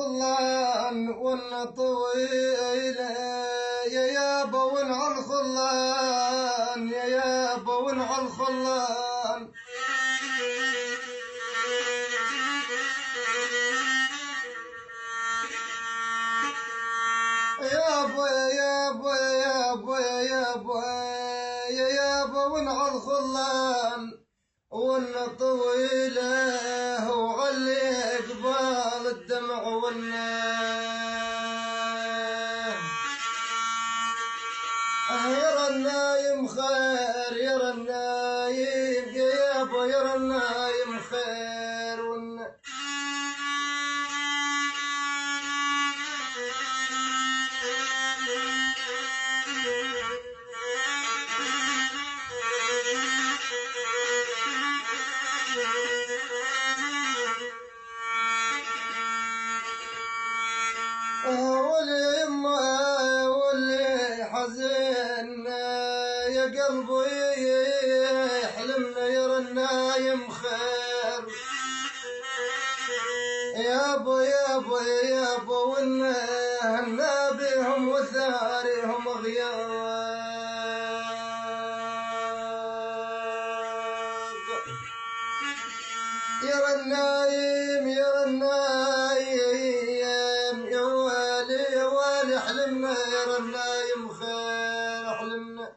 الخلان والطويل يا يابا ونع الخلان يا يابا ونع الخلان يابا يابا يابا يابا يا يابا ونع الخلان والطويله وعلي قبال الدمع يرى النايم خير يرى النايم يا يابا يرى النايم خير ولي يما ولي حزين يا قلبي يحلمنا يرى النايم خير يابا يابا يابا والنا بهم وثارهم غياب يرى النايم يرى النايم يا والي يا والي حلمنا يرى النايم خير حلمنا